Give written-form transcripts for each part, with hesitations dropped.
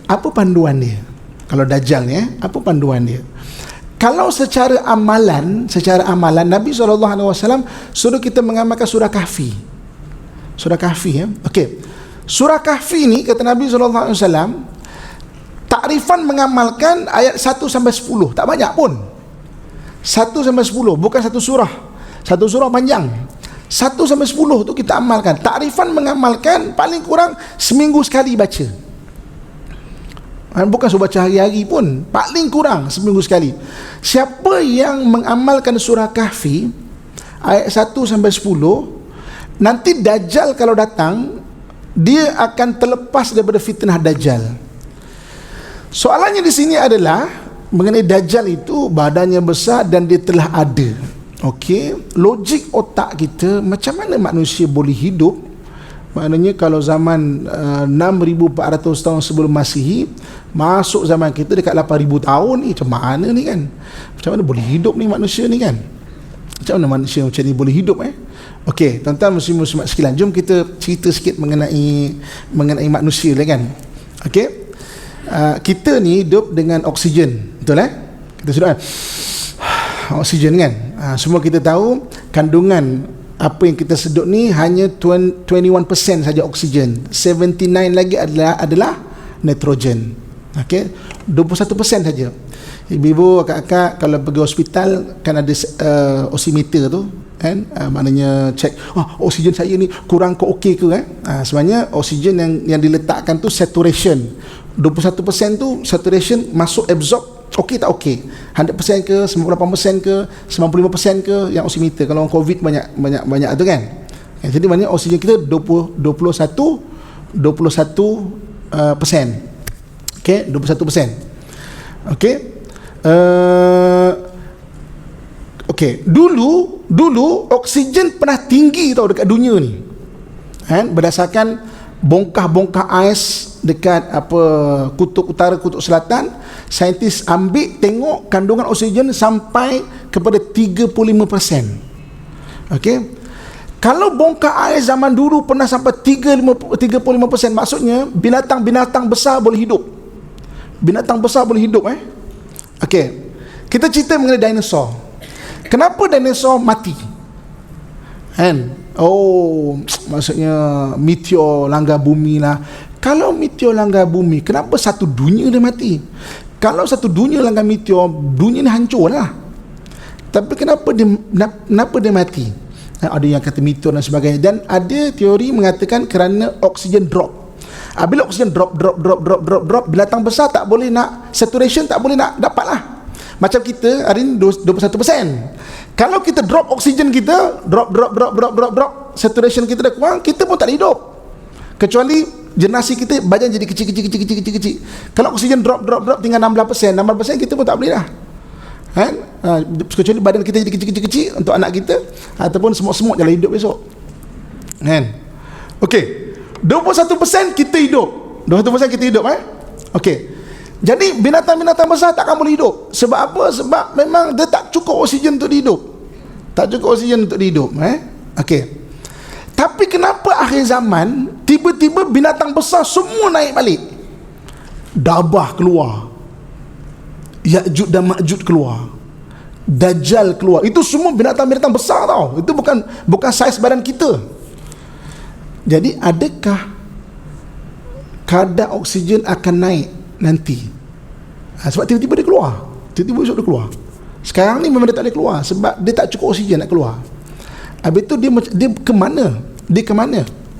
Apa panduan dia? Kalau Dajjal ni, apa panduan dia? Kalau secara amalan Nabi SAW suruh kita mengamalkan surah Kahfi. Surah Kahfi, ya. Okey. Surah Kahfi ni kata Nabi SAW, takrifan mengamalkan ayat 1 sampai 10. Tak banyak pun. 1 sampai 10, bukan satu surah. Satu surah panjang. 1 sampai 10 tu kita amalkan. Takrifan mengamalkan paling kurang seminggu sekali baca. Bukan suruh baca hari-hari pun, paling kurang seminggu sekali. Siapa yang mengamalkan surah Kahfi ayat 1 sampai 10, nanti Dajjal kalau datang, dia akan terlepas daripada fitnah Dajjal. Soalannya di sini adalah mengenai Dajjal itu badannya besar dan dia telah ada. Okey, logik otak kita, macam mana manusia boleh hidup? Maknanya kalau zaman 6,400 tahun sebelum Masihi masuk zaman kita dekat 8,000 tahun ni, macam mana ni kan? Macam mana boleh hidup ni manusia ni kan? Macam mana manusia macam ni boleh hidup Okey, tuan-tuan muslim-muslimat sekalian, jom kita cerita sikit mengenai manusia lah kan. Okey. Kita ni hidup dengan oksigen, betul kita sudah oksigen kan. Semua kita tahu kandungan apa yang kita sedut ni hanya 21% saja oksigen, 79 lagi adalah nitrogen. Okey, 21% saja. Ibu-ibu, akak-akak kalau pergi hospital kan ada oximeter tu kan, maknanya cek oksigen saya ni kurang ke okey ke sebenarnya oksigen yang diletakkan tu saturation. 21% tu saturation masuk absorb, okey tak okey, 100% ke 98% ke 95% ke yang oximeter. Kalau orang covid banyak tu kan. Jadi maknanya oksigen kita 21%. Okey, 21%. Okey. Okey, dulu oksigen pernah tinggi tau dekat dunia ni. Berdasarkan bongkah-bongkah ais dekat kutub utara, kutub selatan, saintis ambil tengok kandungan oksigen sampai kepada 35%. Okey. Kalau bongkah ais zaman dulu pernah sampai 35%, maksudnya binatang-binatang besar boleh hidup. Binatang besar boleh hidup Okey. Kita cerita mengenai dinosaur. Kenapa dinosaur mati? Maksudnya meteor langgar bumi lah. Kalau meteor langgar bumi, kenapa satu dunia dia mati? Kalau satu dunia langgar meteor, dunia ni hancur lah. Tapi kenapa dia mati? Ada yang kata meteor dan sebagainya. Dan ada teori mengatakan kerana oksigen drop. Bila oksigen drop, binatang besar tak boleh nak saturation, tak boleh nak dapat lah. Macam kita hari ni 21%. Kalau kita drop oksigen kita, drop, saturation kita dah kurang, kita pun tak hidup. Kecuali generasi kita badan jadi kecil. Kalau oksigen drop tinggal 16%, kita pun tak boleh dah. Kecuali badan kita jadi kecil untuk anak kita, ataupun semut-semut jalan hidup besok. Okey. 21% kita hidup. 21% kita hidup Okey. Jadi binatang-binatang besar takkan boleh hidup. Sebab apa? Sebab memang dia tak cukup oksigen untuk hidup. Okey. Tapi kenapa akhir zaman tiba-tiba binatang besar semua naik balik? Dabah keluar, Ya'juj dan Ma'juj keluar, Dajjal keluar. Itu semua binatang-binatang besar tau. Itu bukan saiz badan kita. Jadi adakah kadar oksigen akan naik nanti? Sebab tiba-tiba dia keluar. Tiba-tiba esok dia keluar. Sekarang ni memang dia tak boleh keluar sebab dia tak cukup oksigen nak keluar. Habis tu dia ke mana?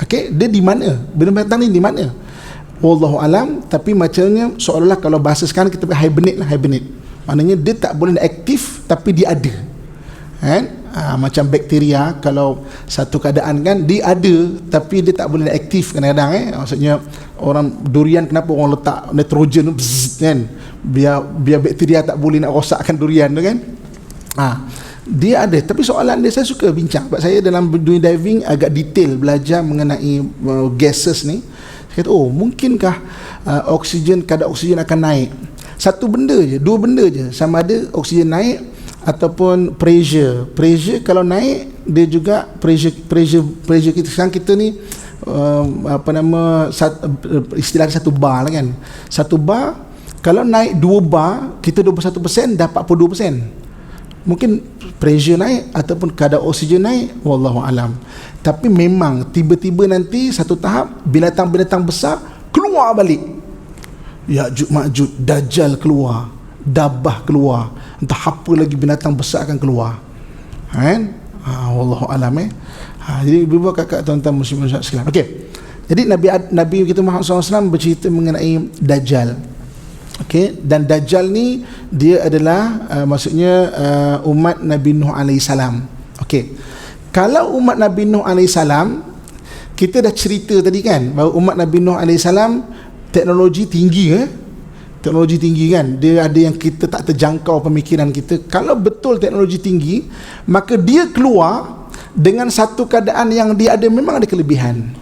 Okey, dia di mana? Binatang ni di mana? Wallahu alam. Tapi macamnya seolah-olah kalau bahasa sekarang kita hibernate. Maknanya dia tak boleh aktif tapi dia ada. Macam bakteria, kalau satu keadaan kan dia ada tapi dia tak boleh aktif kadang-kadang maksudnya orang durian, kenapa orang letak nitrogen kan, biar bakteria tak boleh nak rosakkan durian tu kan. Dia ada. Tapi soalan dia, saya suka bincang sebab saya dalam dunia diving agak detail belajar mengenai gases ni. Saya kata mungkinkah kadar oksigen akan naik? Dua benda je, sama ada oksigen naik ataupun pressure kalau naik, dia juga pressure kita sekarang, kita ni istilah satu bar lah kan. Satu bar kalau naik 2 bar, kita 21% dah 42%. Mungkin pressure naik ataupun kadar oksigen naik, wallahu alam. Tapi memang tiba-tiba nanti satu tahap binatang-binatang besar keluar balik. Ya'juj Ma'juj, Dajjal keluar, Dabah keluar, entah apa lagi binatang besar akan keluar. Kan? Wallahu alam jadi ibu kakak tuan-tuan muslimin sekalian. Okey. Jadi Nabi kita Muhammad SAW bercerita mengenai Dajjal. Okey, dan Dajjal ni dia adalah maksudnya umat Nabi Nuh alaihi salam. Okey. Kalau umat Nabi Nuh alaihi salam, kita dah cerita tadi kan bahawa umat Nabi Nuh alaihi salam teknologi tinggi teknologi tinggi kan, dia ada yang kita tak terjangkau pemikiran kita. Kalau betul teknologi tinggi, maka dia keluar dengan satu keadaan yang dia ada, memang ada kelebihan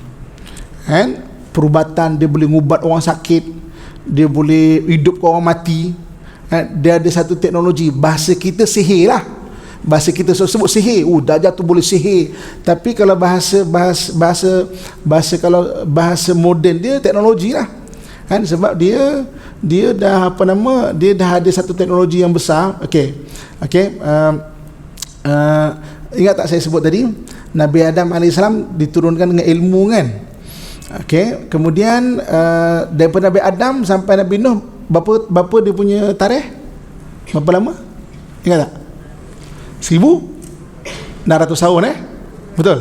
kan, perubatan, dia boleh ngubat orang sakit, dia boleh hidupkan orang mati kan? Dia ada satu teknologi, bahasa kita sihir lah, bahasa kita sebut sihir. Dajjal tu boleh sihir. Tapi kalau bahasa kalau bahasa moden dia teknologi lah kan, sebab dia dah dia dah ada satu teknologi yang besar. Ingat tak saya sebut tadi Nabi Adam AS diturunkan dengan ilmu kan. Kemudian daripada Nabi Adam sampai Nabi Nuh, berapa dia punya tarikh? Berapa lama? Ingat tak? 1,600 tahun betul?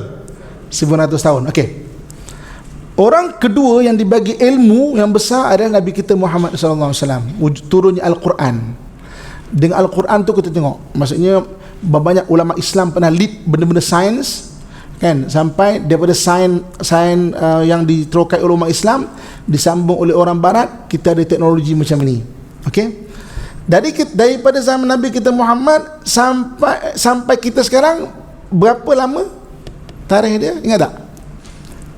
1,600 tahun. Orang kedua yang dibagi ilmu yang besar adalah Nabi kita Muhammad SAW. Turunnya Al-Quran. Dengan Al-Quran tu kita tengok, maksudnya banyak ulama Islam pernah lead benda-benda sains kan, sampai daripada sains yang diterokai oleh ulama Islam disambung oleh orang barat, kita ada teknologi macam ini. Daripada zaman Nabi kita Muhammad sampai kita sekarang, berapa lama tarikh dia? Ingat tak?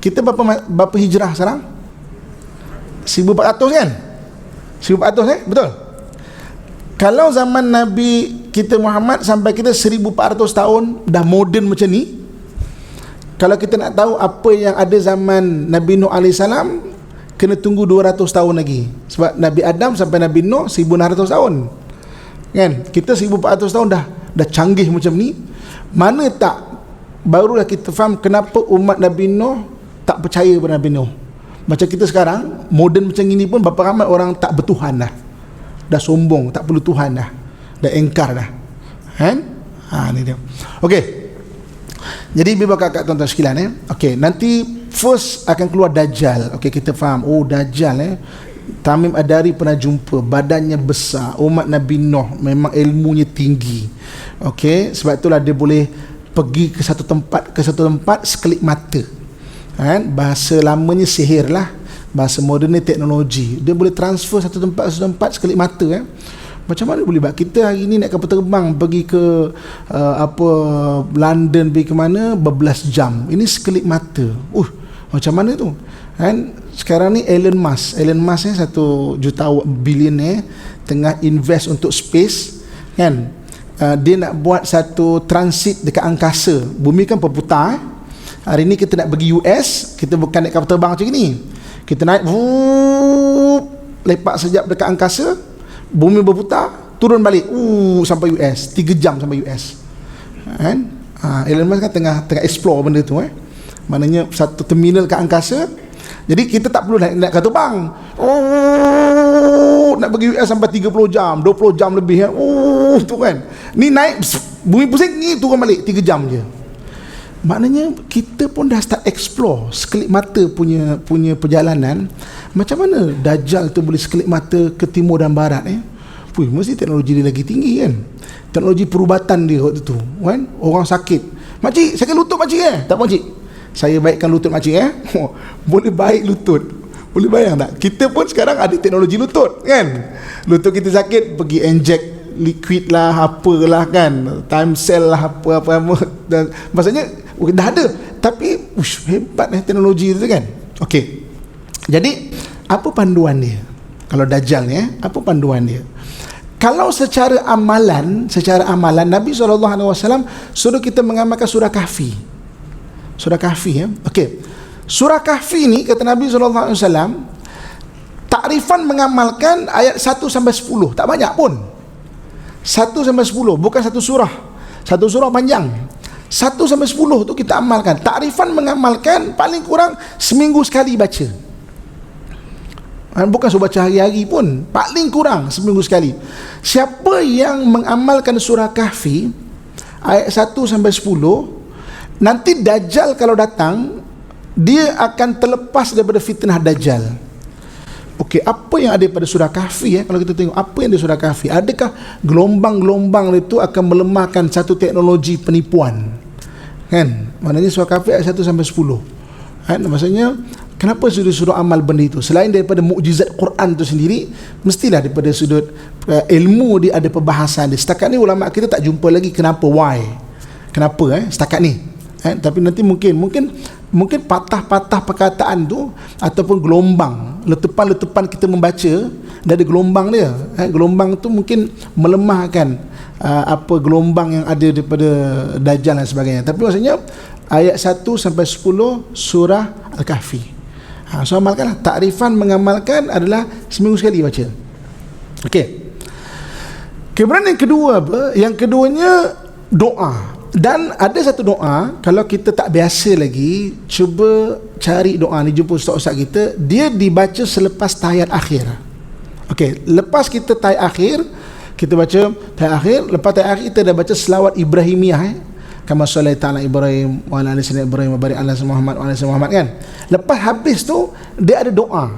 Kita berapa hijrah sekarang? 1400 kan? 1400 betul? Kalau zaman Nabi kita Muhammad sampai kita 1400 tahun dah moden macam ni, kalau kita nak tahu apa yang ada zaman Nabi Nuh AS, kena tunggu 200 tahun lagi. Sebab Nabi Adam sampai Nabi Nuh 1600 tahun kan? Kita 1400 tahun dah canggih macam ni. Mana tak, barulah kita faham kenapa umat Nabi Nuh tak percaya pada Nabi Nuh. Macam kita sekarang moden macam ini pun berapa ramai orang tak bertuhan dah sombong, tak perlu Tuhan dah engkar dah kan. Ni dia. Jadi biar kakak tuan-tuan sekalian nanti first akan keluar Dajjal. Kita faham, Dajjal Tamim Adari pernah jumpa, badannya besar, umat Nabi Nuh, memang ilmunya tinggi. Sebab itulah dia boleh pergi ke satu tempat sekelip mata kan? Bahasa lamanya sihir lah, bahasa moden ni teknologi. Dia boleh transfer satu tempat sekelip mata Macam mana boleh buat? Kita hari ni nak kapal terbang pergi ke London, pergi ke mana, berbelas jam. Ini sekelip mata. Macam mana tu kan? Sekarang ni Elon Musk ni 1 juta bilion tengah invest untuk space kan. Dia nak buat satu transit dekat angkasa. Bumi kan berputar Hari ni kita nak pergi US, kita bukan naik kapal terbang macam ni. Kita naik lepak sekejap dekat angkasa, bumi berputar, turun balik sampai US, 3 jam sampai US kan. Elon Musk kan tengah explore benda tu maknanya satu terminal kat angkasa. Jadi kita tak perlu naik kapal terbang nak pergi US sampai 30 jam 20 jam lebih tu kan. Ni naik bumi pusing, ni turun balik 3 jam je. Maknanya kita pun dah start explore sekelip mata punya perjalanan. Macam mana Dajjal tu boleh sekelip mata ke timur dan barat mesti teknologi dia lagi tinggi kan. Teknologi perubatan dia waktu tu kan. Orang sakit, makcik sakit lutut makcik tak makcik, saya baikkan lutut makcik boleh baik lutut. Boleh bayang tak? Kita pun sekarang ada teknologi lutut kan. Lutut kita sakit, pergi inject liquid lah, apalah kan, time cell lah, apa dan maksudnya dah ada. Tapi hebat teknologi itu kan. Jadi apa panduan dia kalau Dajjal ni apa panduan dia? Kalau secara amalan Nabi SAW suruh kita mengamalkan surah Kahfi. Surah Kahfi ni kata Nabi SAW, takrifan mengamalkan ayat 1 sampai 10, tak banyak pun. 1 sampai 10, bukan satu surah. Satu surah panjang. 1 sampai 10 tu kita amalkan. Takrifan mengamalkan paling kurang seminggu sekali baca. Bukan suruh baca hari-hari pun, paling kurang seminggu sekali. Siapa yang mengamalkan surah Kahfi ayat 1 sampai 10, nanti Dajjal kalau datang, dia akan terlepas daripada fitnah Dajjal. Okey, apa yang ada pada surah Kahfi kalau kita tengok apa yang ada surah Kahfi, adakah gelombang-gelombang itu akan melemahkan satu teknologi penipuan? Kan? Maknanya surah Kahfi ayat 1 sampai 10. Kan? Maksudnya kenapa suruh amal benda itu? Selain daripada mukjizat Quran itu sendiri, mestilah daripada sudut ilmu dia ada perbahasan dia. Setakat ni ulama kita tak jumpa lagi kenapa, why, kenapa setakat ni. Tapi nanti mungkin patah-patah perkataan tu ataupun gelombang, letupan-letupan kita membaca, dia ada gelombang dia. Gelombang tu mungkin melemahkan apa gelombang yang ada daripada Dajjal dan sebagainya. Tapi maksudnya ayat 1 sampai 10 surah Al-Kahfi. So amalkanlah. Takrifan mengamalkan adalah seminggu sekali baca. Okey. Kemudian yang kedua apa? Yang keduanya doa. Dan ada satu doa, kalau kita tak biasa lagi, cuba cari doa ni, jumpa ustaz-ustaz kita, dia dibaca selepas tahiyat akhir. Okey, lepas kita tahiyat akhir, kita baca tahiyat akhir, lepas tahiyat akhir kita dah baca selawat Ibrahimiyah kama sallaita ala Ibrahim wa ala ali sayyidina Ibrahim wa barik ala Muhammad wa ala sayyidina Muhammad kan. Lepas habis tu dia ada doa.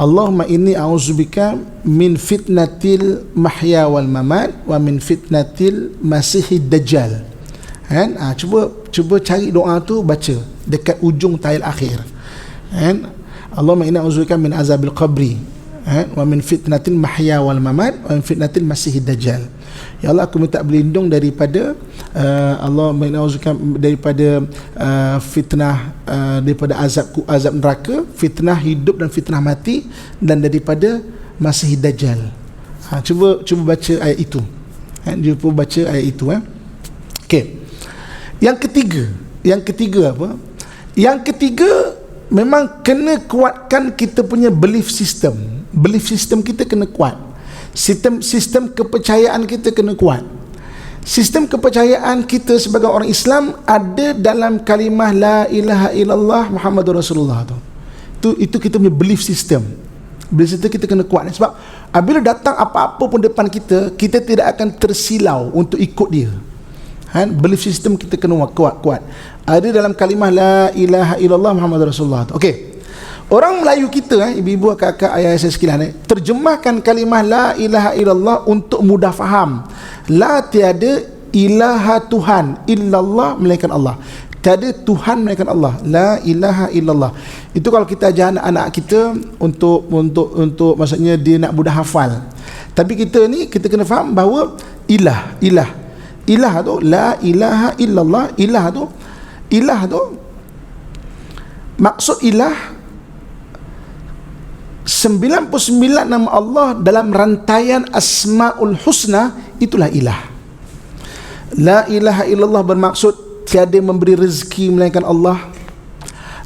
Allahumma inni a'udzubika min fitnatil mahya wal mamat wa min fitnatil masihid dajjal. Kan? Cuba cari doa tu, baca dekat ujung tahiyat akhir. Kan? Allahumma inni a'udzubika min azabil qabri wa min fitnatil mahya wal mamat wa min fitnatil masihid dajjal. Ya Allah, aku minta berlindung daripada Allahumma inni a'udzubika daripada fitnah, daripada azab neraka, fitnah hidup dan fitnah mati, dan daripada masihid dajjal. Cuba baca ayat itu. Cuba baca ayat itu. Okey. Yang ketiga apa? Yang ketiga, memang kena kuatkan kita punya belief system. Belief system kita kena kuat. Sistem kepercayaan kita kena kuat. Sistem kepercayaan kita sebagai orang Islam ada dalam kalimah la ilaha illallah Muhammadur Rasulullah tu. Itu kita punya belief system. Belief system kita kena kuat. Sebab apabila datang apa-apa pun depan kita, kita tidak akan tersilau untuk ikut dia. Belief system kita kena kuat. Ada dalam kalimah la ilaha illallah Muhammadur Rasulullah. Okey. Orang Melayu kita, ibu-ibu, kakak, ayah saya sekalian, terjemahkan kalimah la ilaha illallah untuk mudah faham. La, tiada ilaha Tuhan illallah melainkan Allah. Tiada Tuhan melainkan Allah. La ilaha illallah. Itu kalau kita ajar anak-anak kita untuk maksudnya dia nak mudah hafal. Tapi kita ni kita kena faham bahawa ilah tu la ilaha illallah. Ilah tu maksud ilah 99 nama Allah dalam rantaian Asmaul Husna, itulah ilah. La ilaha illallah bermaksud tiada memberi rezeki melainkan Allah.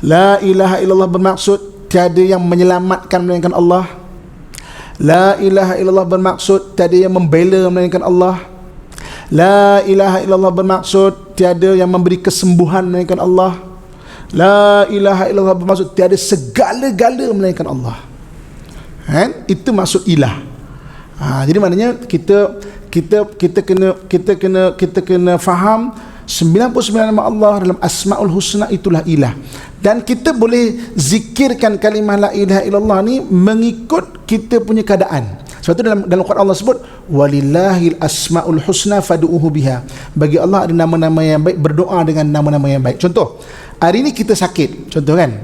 La ilaha illallah bermaksud tiada yang menyelamatkan melainkan Allah. La ilaha illallah bermaksud tiada yang membela melainkan Allah. La ilaha illallah bermaksud tiada yang memberi kesembuhan melainkan Allah. La ilaha illallah bermaksud tiada segala-gala melainkan Allah. Itu maksud ilah. Jadi maknanya kita kena faham 99 nama Allah dalam Asmaul Husna, itulah ilah. Dan kita boleh zikirkan kalimah la ilaha illallah ni mengikut kita punya keadaan. Sebab itu dalam Quran Allah sebut walillahil asmaul husna fad'uhu biha. Bagi Allah ada nama-nama yang baik, berdoa dengan nama-nama yang baik. Contoh, hari ini kita sakit, contoh kan,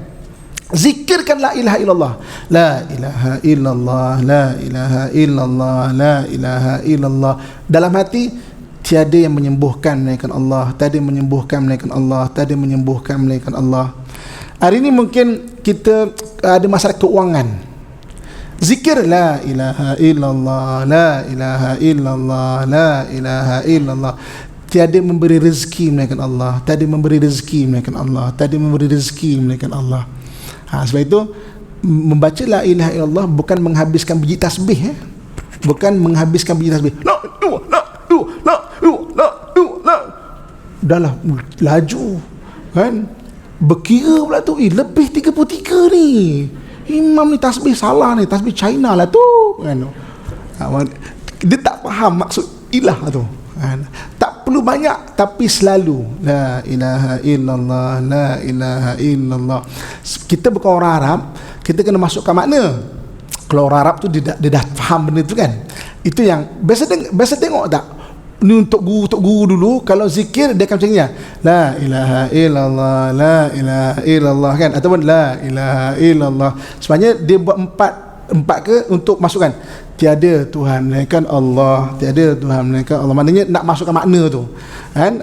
zikirkan la ilaha illallah. La ilaha illallah, la ilaha illallah, la ilaha illallah. Dalam hati, tiada yang menyembuhkan melainkan Allah, tiada yang menyembuhkan melainkan Allah, tiada yang menyembuhkan melainkan Allah. Hari ini mungkin kita ada masalah keuangan. Zikir la ilaha illallah, la ilaha illallah, la ilaha illallah. tiada memberi rezeki melainkan Allah, tiada memberi rezeki melainkan Allah, tiada memberi rezeki melainkan Allah. Sebab itu membaca la ilaha illallah bukan menghabiskan biji tasbih, bukan menghabiskan biji tasbih. Dahlah laju kan, berkira pula tu, lebih 33 ni imam ni, tasbih salah ni, tasbih China lah tu kan. Dia tak faham maksud ilah tu kan. Tak perlu banyak tapi selalu la ilaha illallah, la ilaha illallah. Kita bukan orang Arab, kita kena masukkan makna. Kalau orang Arab tu dia dah faham benda tu kan. Itu yang biasa tengok tak, ni untuk guru dulu, kalau zikir dia akan macam ni, la ilaha illallah, la ilaha illallah kan, ataupun la ilaha illallah. Sebenarnya dia buat empat ke untuk masukkan tiada Tuhan melainkan Allah, tiada Tuhan melainkan Allah, maknanya nak masukkan makna tu kan.